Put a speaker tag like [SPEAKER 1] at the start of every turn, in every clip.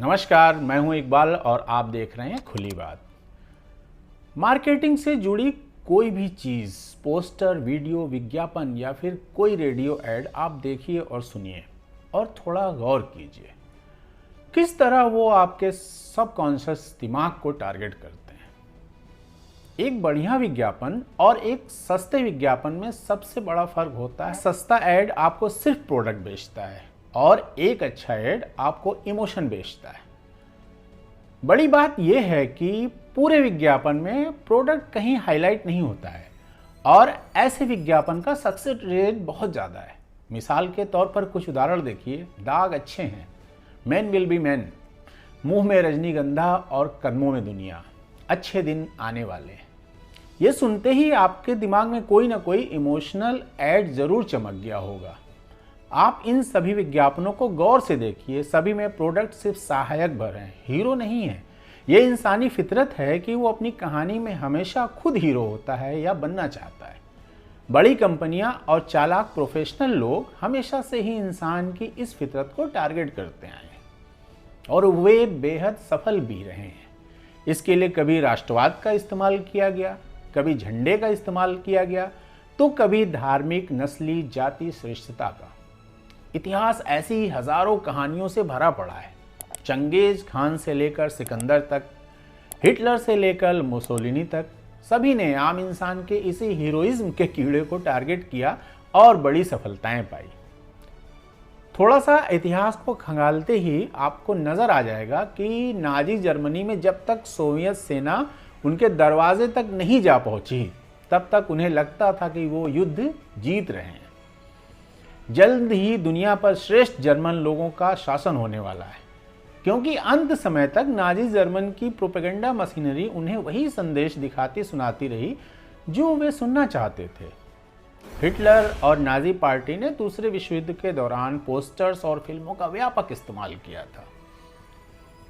[SPEAKER 1] नमस्कार, मैं हूं इकबाल और आप देख रहे हैं खुली बात। मार्केटिंग से जुड़ी कोई भी चीज़, पोस्टर, वीडियो, विज्ञापन या फिर कोई रेडियो ऐड आप देखिए और सुनिए और थोड़ा गौर कीजिए किस तरह वो आपके सबकॉन्शियस दिमाग को टारगेट करते हैं। एक बढ़िया विज्ञापन और एक सस्ते विज्ञापन में सबसे बड़ा फर्क होता है सस्ता ऐड आपको सिर्फ प्रोडक्ट बेचता है और एक अच्छा ऐड आपको इमोशन बेचता है। बड़ी बात यह है कि पूरे विज्ञापन में प्रोडक्ट कहीं हाईलाइट नहीं होता है और ऐसे विज्ञापन का सक्सेस रेट बहुत ज़्यादा है। मिसाल के तौर पर कुछ उदाहरण देखिए। दाग अच्छे हैं, मैन विल बी मैन, मुंह में रजनीगंधा और कदमों में दुनिया, अच्छे दिन आने वाले। ये सुनते ही आपके दिमाग में कोई ना कोई इमोशनल ऐड जरूर चमक गया होगा। आप इन सभी विज्ञापनों को गौर से देखिए, सभी में प्रोडक्ट सिर्फ सहायक भर हैं, हीरो नहीं है। ये इंसानी फितरत है कि वो अपनी कहानी में हमेशा खुद हीरो होता है या बनना चाहता है। बड़ी कंपनियां और चालाक प्रोफेशनल लोग हमेशा से ही इंसान की इस फितरत को टारगेट करते आए हैं और वे बेहद सफल भी रहे हैं। इसके लिए कभी राष्ट्रवाद का इस्तेमाल किया गया, कभी झंडे का इस्तेमाल किया गया, तो कभी धार्मिक, नस्ली, जाति श्रेष्ठता का। इतिहास ऐसी हजारों कहानियों से भरा पड़ा है। चंगेज खान से लेकर सिकंदर तक, हिटलर से लेकर मुसोलिनी तक, सभी ने आम इंसान के इसी हीरोइज्म के कीड़े को टारगेट किया और बड़ी सफलताएं पाई। थोड़ा सा इतिहास को खंगालते ही आपको नजर आ जाएगा कि नाजी जर्मनी में जब तक सोवियत सेना उनके दरवाजे तक नहीं जा पहुंची, तब तक उन्हें लगता था कि वो युद्ध जीत रहे हैं। जल्द ही दुनिया पर श्रेष्ठ जर्मन लोगों का शासन होने वाला है, क्योंकि अंत समय तक नाजी जर्मन की प्रोपेगेंडा मशीनरी उन्हें वही संदेश दिखाती सुनाती रही जो वे सुनना चाहते थे। हिटलर और नाजी पार्टी ने दूसरे विश्व युद्ध के दौरान पोस्टर्स और फिल्मों का व्यापक इस्तेमाल किया था।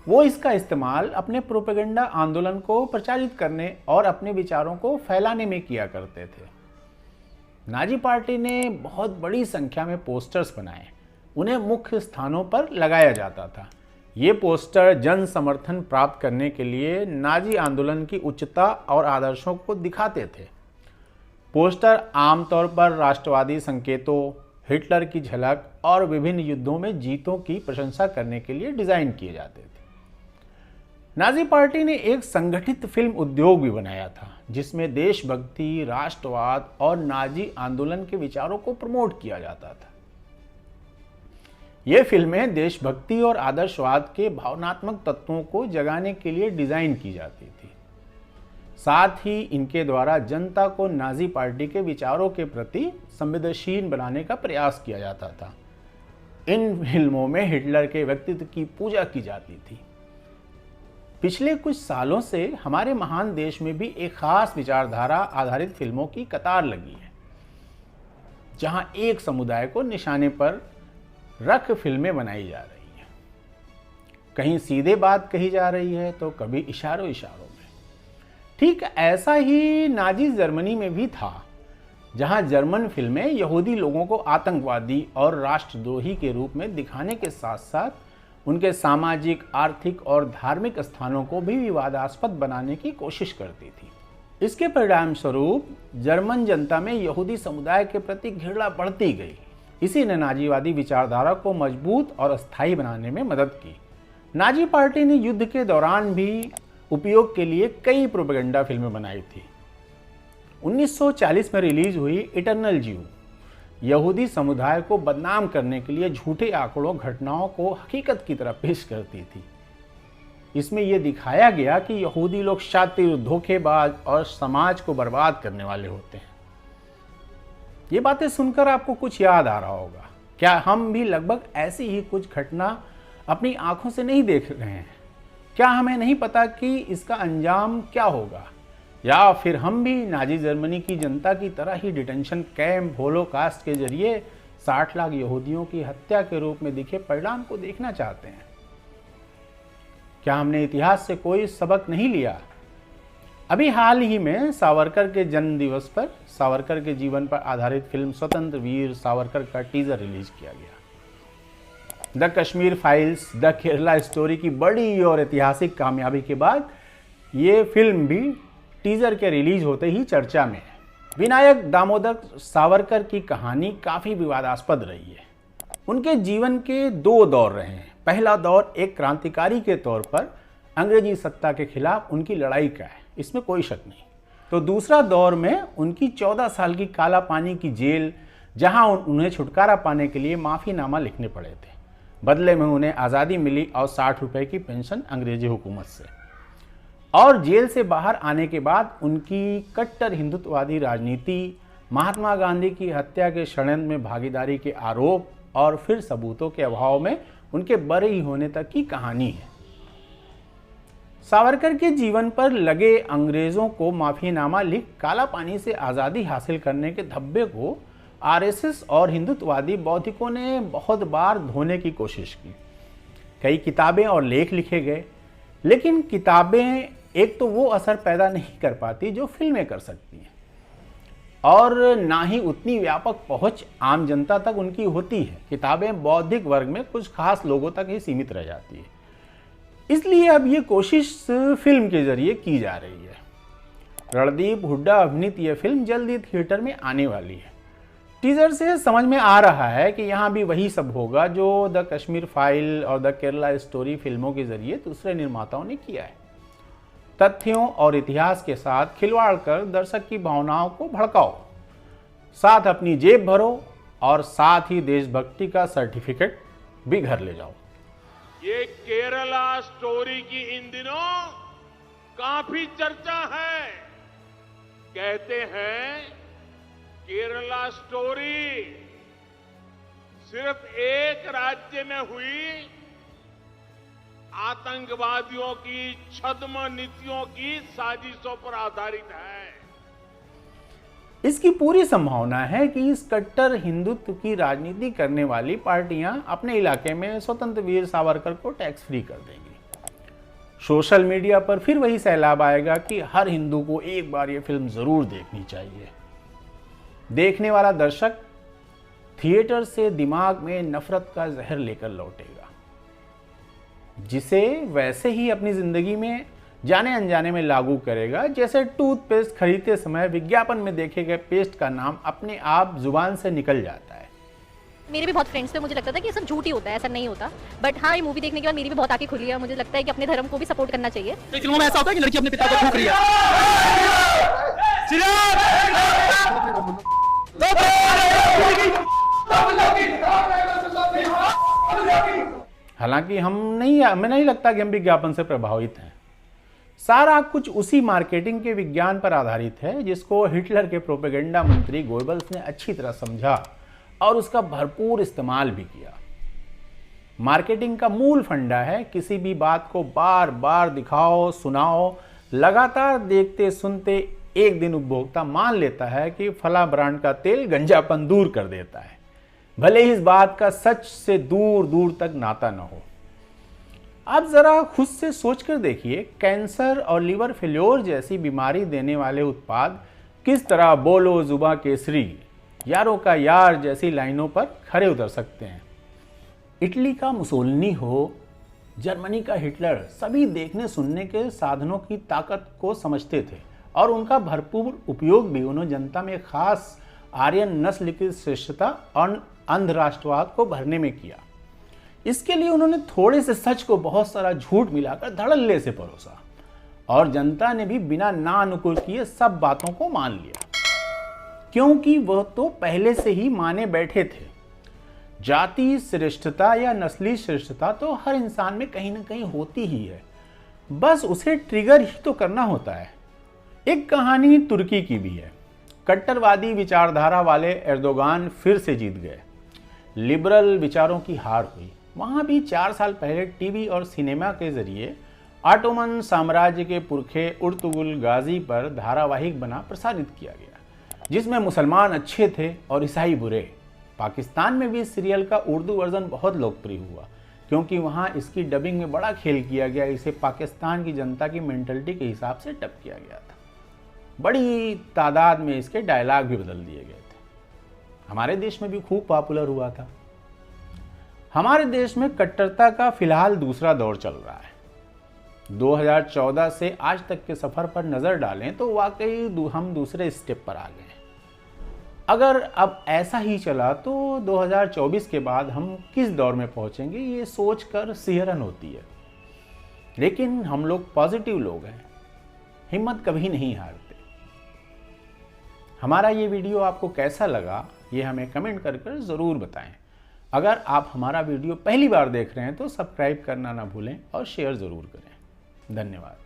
[SPEAKER 1] वो इसका इस्तेमाल अपने प्रोपेगेंडा आंदोलन को प्रचारित करने और अपने विचारों को फैलाने में किया करते थे। नाजी पार्टी ने बहुत बड़ी संख्या में पोस्टर्स बनाए, उन्हें मुख्य स्थानों पर लगाया जाता था। ये पोस्टर जन समर्थन प्राप्त करने के लिए नाजी आंदोलन की उच्चता और आदर्शों को दिखाते थे। पोस्टर आमतौर पर राष्ट्रवादी संकेतों, हिटलर की झलक और विभिन्न युद्धों में जीतों की प्रशंसा करने के लिए डिजाइन किए जाते थे। नाजी पार्टी ने एक संगठित फिल्म उद्योग भी बनाया था, जिसमें देशभक्ति, राष्ट्रवाद और नाजी आंदोलन के विचारों को प्रमोट किया जाता था। ये फिल्में देशभक्ति और आदर्शवाद के भावनात्मक तत्वों को जगाने के लिए डिजाइन की जाती थी। साथ ही इनके द्वारा जनता को नाजी पार्टी के विचारों के प्रति संवेदनशील बनाने का प्रयास किया जाता था। इन फिल्मों में हिटलर के व्यक्तित्व की पूजा की जाती थी। पिछले कुछ सालों से हमारे महान देश में भी एक खास विचारधारा आधारित फिल्मों की कतार लगी है, जहां एक समुदाय को निशाने पर रख फिल्में बनाई जा रही हैं। कहीं सीधे बात कही जा रही है तो कभी इशारों इशारों में। ठीक ऐसा ही नाजी जर्मनी में भी था, जहां जर्मन फिल्में यहूदी लोगों को आतंकवादी और राष्ट्रद्रोही के रूप में दिखाने के साथ साथ उनके सामाजिक, आर्थिक और धार्मिक स्थानों को भी विवादास्पद बनाने की कोशिश करती थी। इसके परिणाम स्वरूप जर्मन जनता में यहूदी समुदाय के प्रति घृणा बढ़ती गई। इसी ने नाजीवादी विचारधारा को मजबूत और अस्थायी बनाने में मदद की। नाजी पार्टी ने युद्ध के दौरान भी उपयोग के लिए कई प्रोपेगेंडा फिल्में बनाई थी। 1940 में रिलीज हुई इटर्नल ज्यू यहूदी समुदाय को बदनाम करने के लिए झूठे आंकड़ों, घटनाओं को हकीकत की तरह पेश करती थी। इसमें यह दिखाया गया कि यहूदी लोग शातिर, धोखेबाज और समाज को बर्बाद करने वाले होते हैं। ये बातें सुनकर आपको कुछ याद आ रहा होगा। क्या हम भी लगभग ऐसी ही कुछ घटना अपनी आंखों से नहीं देख रहे हैं? क्या हमें नहीं पता कि इसका अंजाम क्या होगा? या फिर हम भी नाजी जर्मनी की जनता की तरह ही डिटेंशन कैंप, होलोकास्ट के जरिए 60 लाख यहूदियों की हत्या के रूप में दिखे परिणाम को देखना चाहते हैं? क्या हमने इतिहास से कोई सबक नहीं लिया? अभी हाल ही में सावरकर के जन्म दिवस पर सावरकर के जीवन पर आधारित फिल्म स्वतंत्र वीर सावरकर का टीजर रिलीज किया गया। The Kashmir files, the Kerala story की बड़ी और ऐतिहासिक कामयाबी के बाद ये फिल्म भी टीजर के रिलीज होते ही चर्चा में है। विनायक दामोदर सावरकर की कहानी काफ़ी विवादास्पद रही है। उनके जीवन के दो दौर रहे हैं। पहला दौर एक क्रांतिकारी के तौर पर अंग्रेजी सत्ता के खिलाफ उनकी लड़ाई का है, इसमें कोई शक नहीं। तो दूसरा दौर में उनकी 14 साल की काला पानी की जेल, जहां उन्हें छुटकारा पाने के लिए माफ़ीनामा लिखने पड़े थे। बदले में उन्हें आज़ादी मिली और 60 रुपए की पेंशन अंग्रेजी हुकूमत से। और जेल से बाहर आने के बाद उनकी कट्टर हिंदुत्ववादी राजनीति, महात्मा गांधी की हत्या के षड्यंत्र में भागीदारी के आरोप और फिर सबूतों के अभाव में उनके बरी होने तक की कहानी है। सावरकर के जीवन पर लगे अंग्रेजों को माफीनामा लिख काला पानी से आज़ादी हासिल करने के धब्बे को आरएसएस और हिंदुत्ववादी बौद्धिकों ने बहुत बार धोने की कोशिश की। कई किताबें और लेख लिखे गए, लेकिन किताबें एक तो वो असर पैदा नहीं कर पाती जो फिल्में कर सकती हैं, और ना ही उतनी व्यापक पहुंच आम जनता तक उनकी होती है। किताबें बौद्धिक वर्ग में कुछ खास लोगों तक ही सीमित रह जाती है। इसलिए अब ये कोशिश फिल्म के जरिए की जा रही है। रणदीप हुड्डा अभिनीत यह फिल्म जल्दी थिएटर में आने वाली है। टीजर से समझ में आ रहा है कि यहाँ भी वही सब होगा जो द कश्मीर फाइल और द केरला स्टोरी फिल्मों के जरिए दूसरे निर्माताओं ने किया है। तथ्यों और इतिहास के साथ खिलवाड़ कर दर्शक की भावनाओं को भड़काओ, साथ अपनी जेब भरो और साथ ही देशभक्ति का सर्टिफिकेट भी घर ले जाओ।
[SPEAKER 2] ये केरला स्टोरी की इन दिनों काफी चर्चा है। कहते हैं केरला स्टोरी सिर्फ एक राज्य में हुई आतंकवादियों की छद्म नीतियों की साजिशों पर आधारित है।
[SPEAKER 1] इसकी पूरी संभावना है कि इस कट्टर हिंदुत्व की राजनीति करने वाली पार्टियां अपने इलाके में स्वतंत्र वीर सावरकर को टैक्स फ्री कर देंगी। सोशल मीडिया पर फिर वही सैलाब आएगा कि हर हिंदू को एक बार ये फिल्म जरूर देखनी चाहिए। देखने वाला दर्शक थिएटर से दिमाग में नफरत का जहर लेकर लौटेगा, जिसे वैसे ही अपनी जिंदगी में जाने अनजाने में लागू करेगा, जैसे टूथपेस्ट खरीदते समय विज्ञापन में देखे गए पेस्ट का नाम अपने आप जुबान से निकल जाता है।
[SPEAKER 3] मेरे भी बहुत फ्रेंड्स थे, मुझे लगता था कि ये सब झूठ ही होता है, ऐसा नहीं होता। बट हाँ, ये मूवी देखने के बाद मेरी भी बहुत आंखें खुली है। मुझे लगता है कि अपने धर्म को भी सपोर्ट करना चाहिए।
[SPEAKER 4] तो फिल्मों में ऐसा होता है कि लड़की अपने पिता को ठोक रही है।
[SPEAKER 1] हालांकि हमें नहीं लगता कि हम विज्ञापन से प्रभावित हैं। सारा कुछ उसी मार्केटिंग के विज्ञान पर आधारित है जिसको हिटलर के प्रोपेगेंडा मंत्री गोएबल्स ने अच्छी तरह समझा और उसका भरपूर इस्तेमाल भी किया। मार्केटिंग का मूल फंडा है किसी भी बात को बार बार दिखाओ, सुनाओ, लगातार देखते सुनते एक दिन उपभोक्ता मान लेता है कि फला ब्रांड का तेल गंजापन दूर कर देता है, भले ही इस बात का सच से दूर दूर तक नाता न हो। आप जरा खुद से सोचकर देखिए, कैंसर और लीवर फेल्योर जैसी बीमारी देने वाले उत्पाद किस तरह बोलो जुबा केसरी, यारों का यार जैसी लाइनों पर खरे उतर सकते हैं। इटली का मुसोलिनी हो, जर्मनी का हिटलर, सभी देखने सुनने के साधनों की ताकत को समझते थे और उनका भरपूर उपयोग भी उन्होंने जनता में खास आर्यन नस्ल की श्रेष्ठता और अंध राष्ट्रवाद को भरने में किया। इसके लिए उन्होंने थोड़े से सच को बहुत सारा झूठ मिलाकर धड़ल्ले से परोसा और जनता ने भी बिना नानुकुर किए सब बातों को मान लिया, क्योंकि वह तो पहले से ही माने बैठे थे। जाति श्रेष्ठता या नस्ली श्रेष्ठता तो हर इंसान में कहीं ना कहीं होती ही है, बस उसे ट्रिगर ही तो करना होता है। एक कहानी तुर्की की भी है। कट्टरवादी विचारधारा वाले एर्दोगान फिर से जीत गए, लिबरल विचारों की हार हुई। वहाँ भी 4 साल पहले टीवी और सिनेमा के जरिए ऑटोमन साम्राज्य के पुरखे उर्तुगुल गाजी पर धारावाहिक बना प्रसारित किया गया, जिसमें मुसलमान अच्छे थे और ईसाई बुरे। पाकिस्तान में भी इस सीरियल का उर्दू वर्जन बहुत लोकप्रिय हुआ, क्योंकि वहाँ इसकी डबिंग में बड़ा खेल किया गया। इसे पाकिस्तान की जनता की मेंटलिटी के हिसाब से डब किया गया था। बड़ी तादाद में इसके डायलॉग भी बदल दिए गए थे। हमारे देश में भी खूब पॉपुलर हुआ था। हमारे देश में कट्टरता का फिलहाल दूसरा दौर चल रहा है। 2014 से आज तक के सफर पर नजर डालें तो वाकई हम दूसरे स्टेप पर आ गए हैं। अगर अब ऐसा ही चला तो 2024 के बाद हम किस दौर में पहुंचेंगे ये सोचकर सिहरन होती है। लेकिन हम लोग पॉजिटिव लोग हैं, हिम्मत कभी नहीं हारते। हमारा ये वीडियो आपको कैसा लगा ये हमें कमेंट कर ज़रूर बताएं। अगर आप हमारा वीडियो पहली बार देख रहे हैं तो सब्सक्राइब करना ना भूलें और शेयर ज़रूर करें। धन्यवाद।